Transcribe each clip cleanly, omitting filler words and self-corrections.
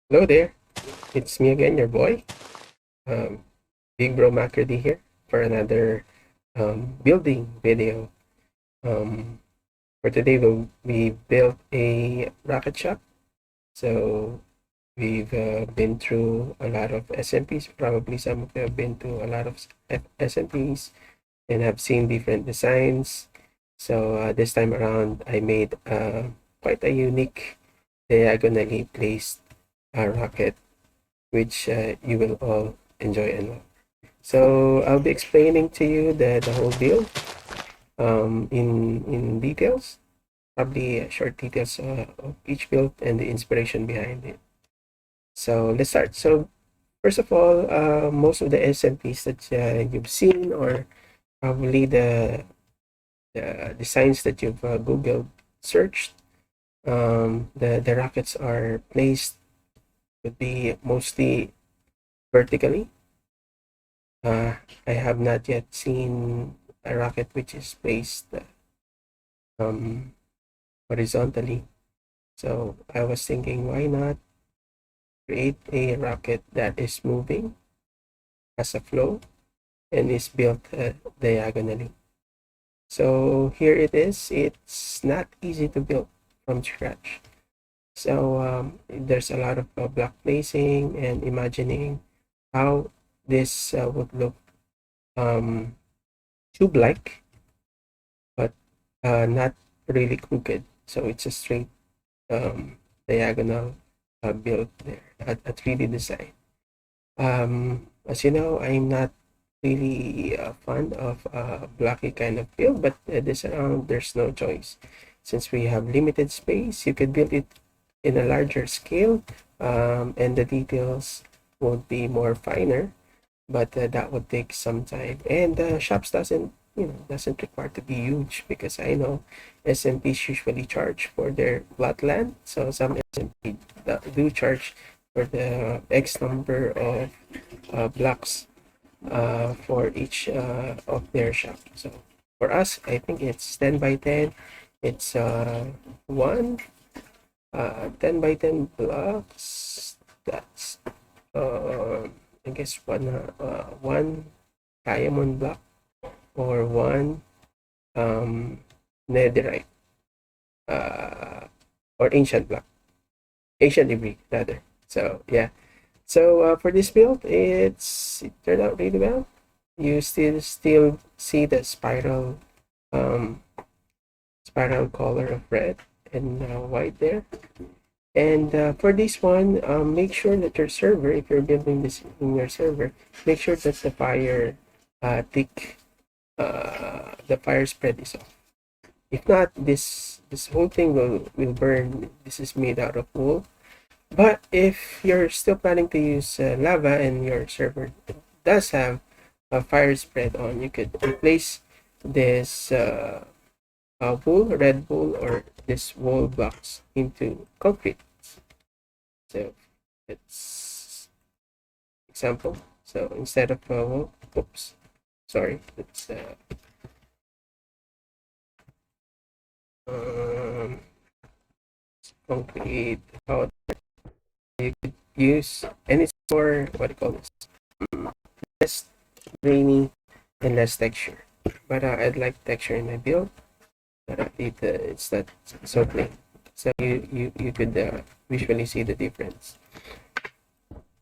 Hello there, it's me again, your boy, um, Big Bro Macardy here for another building video. Um, for today, we built a rocket shop. So we've been through a lot of SMPs. Probably some of you have been to a lot of SMPs and have seen different designs. So this time around, I made quite a unique diagonally placed rocket which you will all enjoy and love. So I'll be explaining to you the whole build in details, probably short details of each build and the inspiration behind it. So let's start. So first of all, most of the SMPs that you've seen, or probably the designs that you've Googled, searched, the rockets are placed would be mostly vertically. I have not yet seen a rocket which is placed um, horizontally. So I was thinking, why not create a rocket that is moving as a flow and is built diagonally. So here it is. It's not easy to build from scratch. So there's a lot of block placing and imagining how this would look um, tube-like, but not really crooked. So it's a straight diagonal build there, a 3D design. As you know, I'm not really fond of blocky kind of build, but this round there's no choice. Since we have limited space, you could build it in a larger scale, and the details won't be more finer, but that would take some time. And shops doesn't require to be huge, because I know SMPs usually charge for their plot land. So some SMP do charge for the X number of blocks for each of their shop. So for us, I think it's 10 by 10. It's one 10 by 10 blocks. That's I guess one diamond block or one netherite uh, or ancient debris rather. So yeah. So for this build, it turned out really well. You still see the um, spiral color of red and white there. And for this one, make sure that your server, if you're building this in your server, make sure that the fire spread is off. If not, this whole thing will burn. This is made out of wool. But if you're still planning to use lava and your server does have a fire spread on, you could replace this red wool, or this wool blocks into concrete. So it's example. So instead of wool, oops, sorry, it's um, concrete powder. You could use, and it's more, what do you call this? Less grainy and less texture. But I'd like texture in my build. It's not so plain. So you could visually see the difference.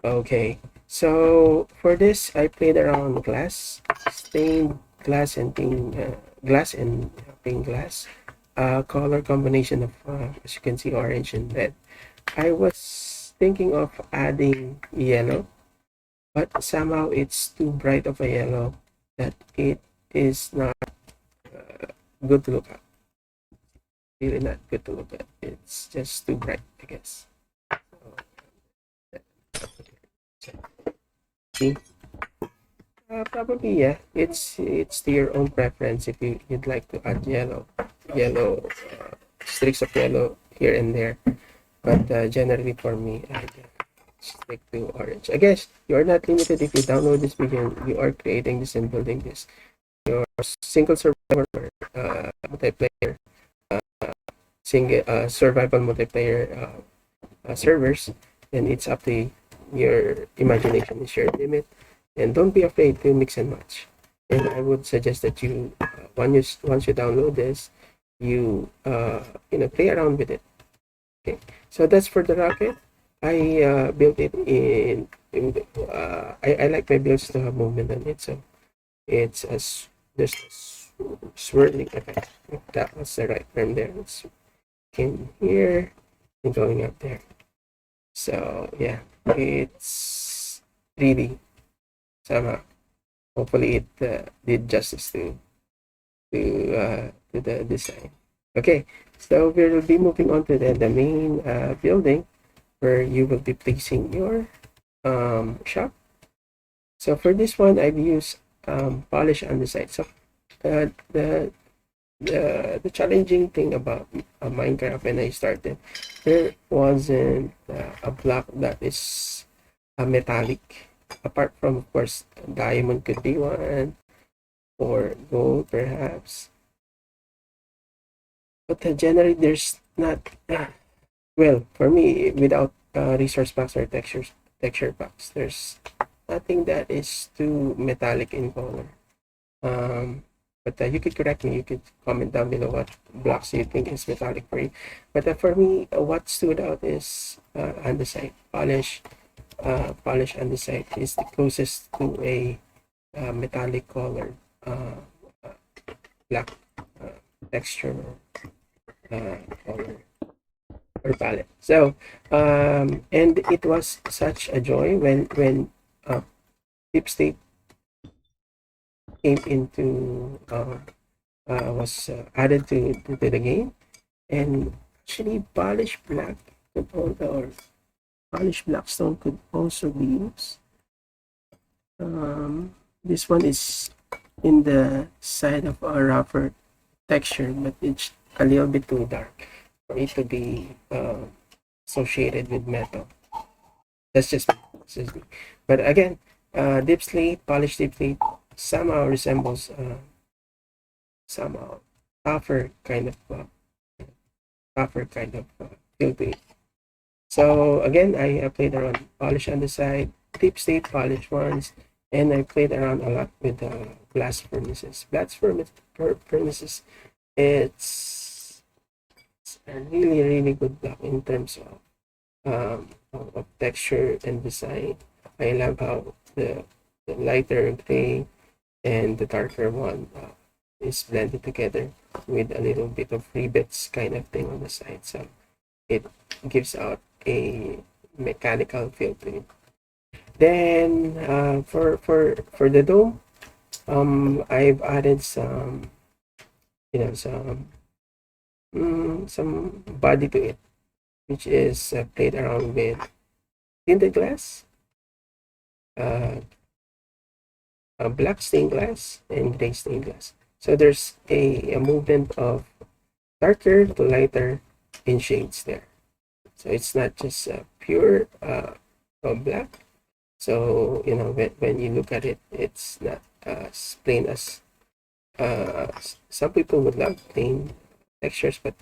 Okay, so for this, I played around stained glass and stained glass, color combination of as you can see, orange and red. I was thinking of adding yellow, but somehow it's too bright of a yellow that it is not good to look at. Really not good to look at. It's just too bright, I guess. See? Probably, yeah. It's to your own preference if you'd like to add yellow streaks of yellow here and there. But generally for me, I stick to orange. I guess you are not limited if you download this video and you are creating this and building this. Your single survivor or multiplayer, single survival multiplayer servers. and it's up to you. Your imagination is your limit, and don't be afraid to mix and match. And I would suggest that you once you download this, you play around with it. Okay, so that's for the rocket. I built it I like my builds to have movement on it, so it's there's a swirling effect. That was the right term there. It's in here and going up there. So yeah, it's 3D somehow. Hopefully it did justice to the design. Okay, so we'll be moving on to the main building where you will be placing your shop. So for this one, I've used polish on the side. So uh, the the challenging thing about Minecraft when I started, there wasn't a block that is metallic. Apart from, of course, diamond could be one, or gold perhaps. But generally, there's not. Well, for me, without resource packs or texture packs, there's nothing that is too metallic in color. Um, but you could correct me. You could comment down below what blocks you think is metallic for you. But for me, what stood out is andesite. Polish andesite is the closest to a metallic colored uh, black uh, texture color or palette. So, and it was such a joy when Deep State came into was added to the game, and actually polished black or polished blackstone could also be used. This one is in the side of a rougher texture, but it's a little bit too dark for it to be associated with metal. That's just me. That's just me. But again, deep slate, polished deep slate somehow resembles somehow tougher kind of feel to it. So again, I played around polish on the side, deep state polish ones, and I played around a lot with blast furnaces. Furnaces, it's a really good block in terms of texture and design. I love how the lighter gray and the darker one is blended together with a little bit of rivets kind of thing on the side. So it gives out a mechanical feel to it. Then for the dome, I've added some body to it, which is played around with tinted glass, uh, black stained glass, and gray stained glass. So there's a movement of darker to lighter in shades there. So it's not just pure black. So when you look at it, it's not as plain as some people would love plain textures, but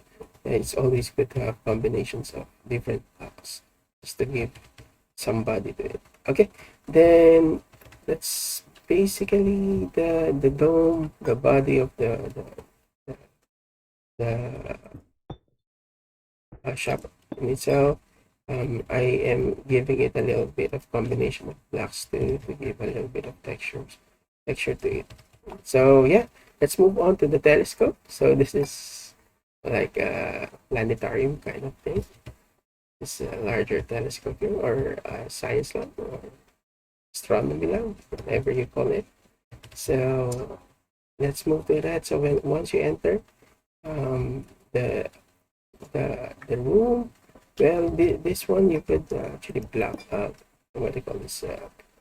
it's always good to have combinations of different blocks just to give some body to it. Okay, then that's basically the dome, the body of the shop in itself. I am giving it a little bit of combination of blacks to give a little bit of texture to it. So yeah, let's move on to the telescope. So this is like a planetarium kind of thing. It's a larger telescope here, or a science lab, or astronomy lab, whatever you call it. So let's move to that. So once you enter the the room, well, this one you could actually block what do you call this,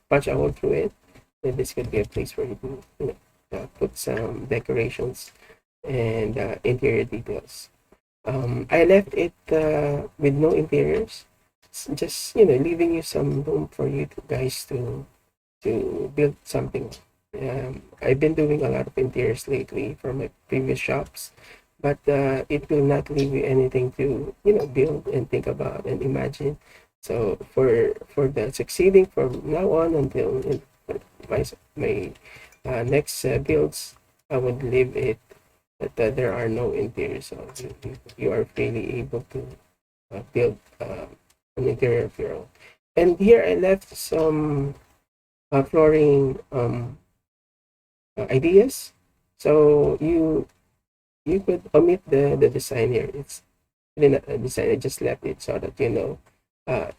punch a hole through it, and this could be a place where you can put some decorations and interior details. I left it with no interiors, just leaving you some room for you guys to build something. I've been doing a lot of interiors lately for my previous shops, but it will not leave you anything to build and think about and imagine. So for the succeeding from now on until my next builds, I would leave it that there are no interiors, so you are really able to build an interior of your own. And here I left some flooring ideas. So you could omit the design here. It's really not a design. I just left it so that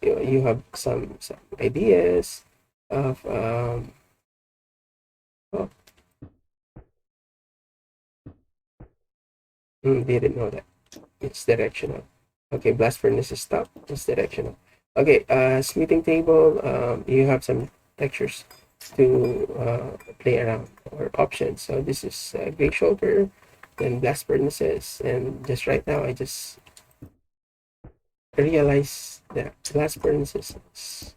you have some ideas of oh, didn't know that. It's directional. Okay, blast furnace is stop. It's directional. Okay, smithing table. You have some textures to play around or options. So this is gray shoulder, then blast furnaces, and just right now I just realized that blast furnaces is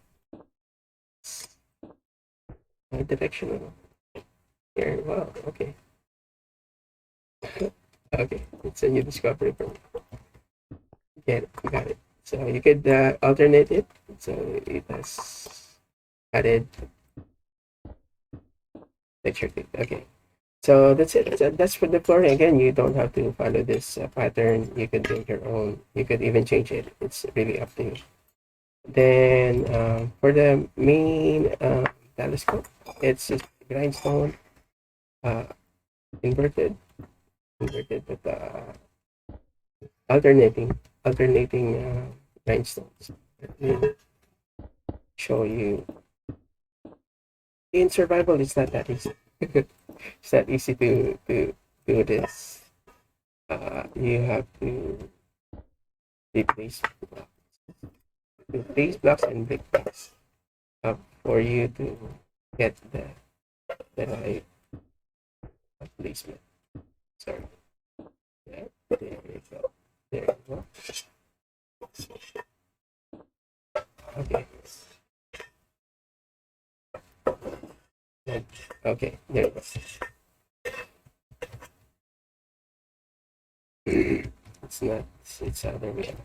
directional. Here, wow. Okay, okay, it's a new discovery for me. Get it, got it. So you could alternate it. So it has added texture. Okay. So that's it. That's for the flooring. Again, you don't have to follow this pattern. You could make your own. You could even change it. It's really up to you. Then for the main telescope, it's just grindstone, uh, inverted, but alternating grindstones. Let me show you. In survival, it's not that easy. It's not easy to do this. You have to replace blocks and brick blocks for you to get the right placement. Sorry. Yeah, there you go. There you go. Okay. Okay, there you go. It's not, it's other way.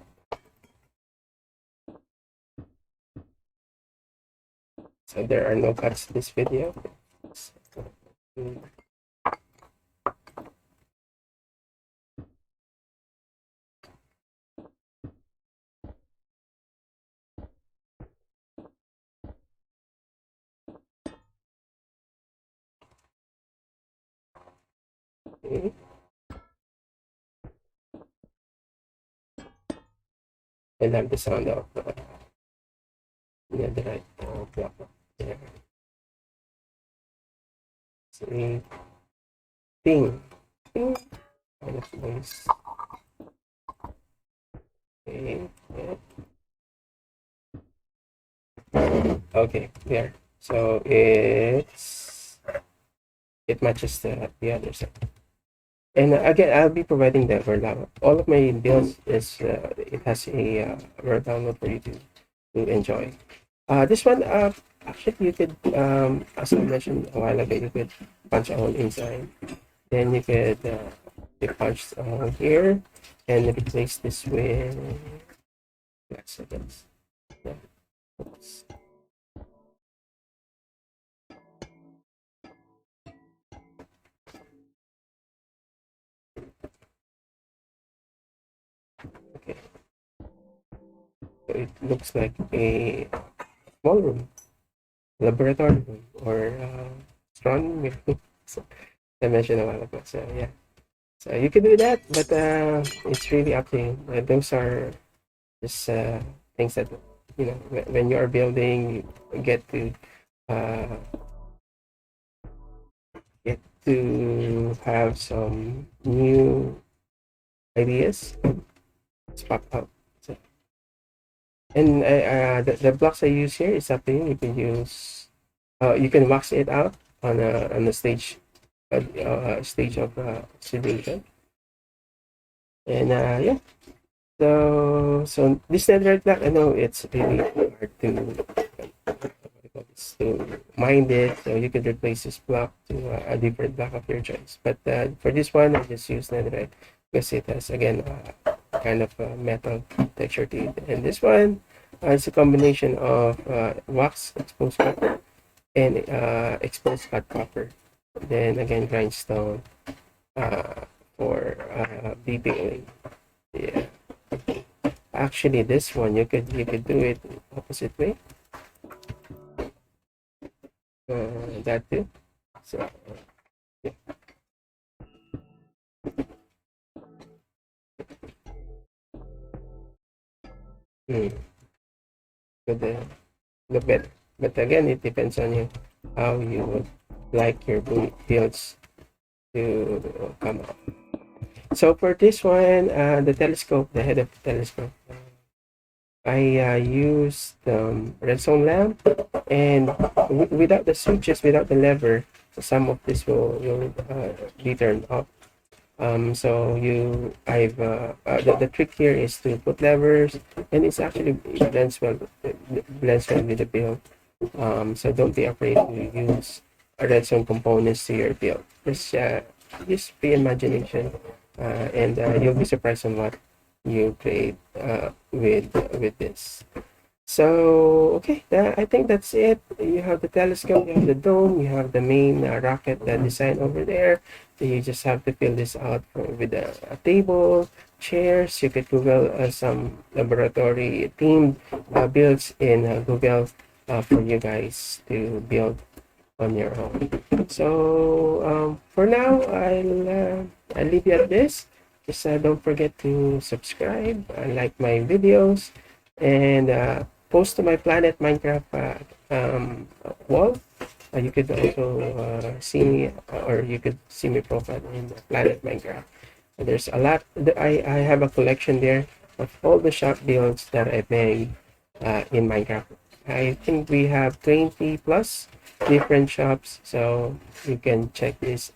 So there are no cuts in this video. Okay. And have the sound of the right block there. So thing. Kind of noise. Okay. Yeah. Okay, there. So it matches the other side. And again, I'll be providing the Word download. All of my builds is it has a Word download for you to enjoy. This one, actually, you could, as I mentioned a while ago, you could punch a hole inside. Then you could punch a hole here and replace this with black seconds. Yeah. Oops. Okay. So it looks like a small room, laboratory room, or astronomy room. So, I mentioned a while ago. So yeah. So you can do that, but it's really up to you. Those are just things that when you are building, you uh, get to have some new ideas pop up. So, and the blocks I use here is up to you. You can use you can wax it out on a stage of oxidation, and yeah. So this netherite block, I know it's really hard to mind it. So you could replace this block to a different block of your choice. But for this one, I just use netherite because it has again kind of a metal texture to it. And this one, It's a combination of wax exposed copper and exposed cut copper. Then again, grindstone uh, for beeping. Yeah. Actually, this one you could do it opposite way. That too. So yeah. Mm, could look better. But again, it depends on you how you would like your builds to come out. So for this one, the telescope, the head of the telescope, I used redstone lamp, and without the switches, without the lever, some of this will be turned off. So the trick here is to put levers, and it blends well with the build. So don't be afraid to use redstone components to your build. Just free imagination, and you'll be surprised on what you create with this. So, okay, I think that's it. You have the telescope, you have the dome, you have the main rocket design over there. You just have to fill this out with a table, chairs. You could Google some laboratory themed builds in Google for you guys to build on your own. So, for now, I'll leave you at this. Just don't forget to subscribe, like my videos, and post to my Planet Minecraft wall. You could also see me, or you could see my profile in Planet Minecraft. There's a lot. I have a collection there of all the shop builds that I've made in Minecraft. I think we have 20 plus different shops, so you can check this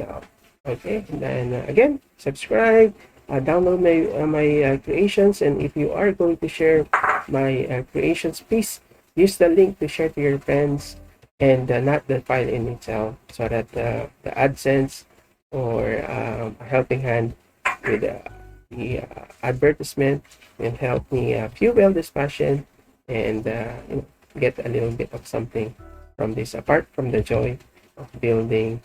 out. Okay, and then again, subscribe, download my creations, and if you are going to share my creations, please use the link to share to your friends, and not the file in itself, so that the AdSense or a helping hand with the advertisement can help me fuel this passion, and get a little bit of something from this, apart from the joy of building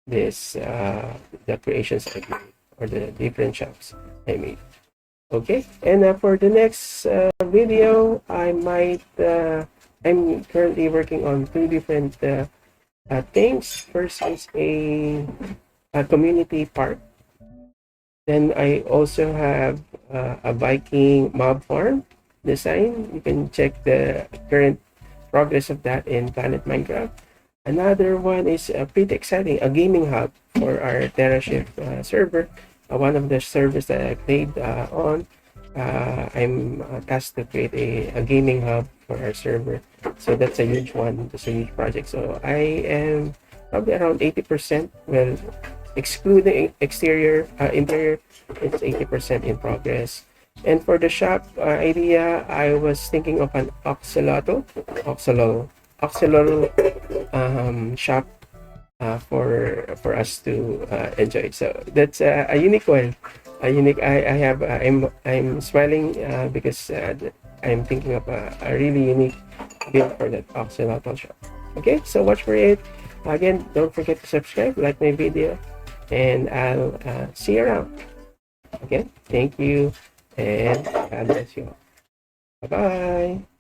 this the creations I made, or the different shops I made. Okay, and for the next video, I'm currently working on two different things. First is a community park. Then I also have a Viking mob farm design. You can check the current progress of that in Planet Minecraft. Another one is pretty exciting, a gaming hub for our TerraShift server. One of the servers that I played on. I'm tasked to create a gaming hub for our server. So that's a huge one. That's a huge project. So I am probably around 80%. Well, excluding interior, it's 80% in progress. And for the shop idea, I was thinking of an oxalotl shop for us to enjoy. So that's a unique one. A unique. I have. I'm smiling because I'm thinking of a really unique build for that oxalotl shop. Okay, so watch for it. Again, don't forget to subscribe, like my video, and I'll see you around. Again, thank you, and God bless you all. Bye bye.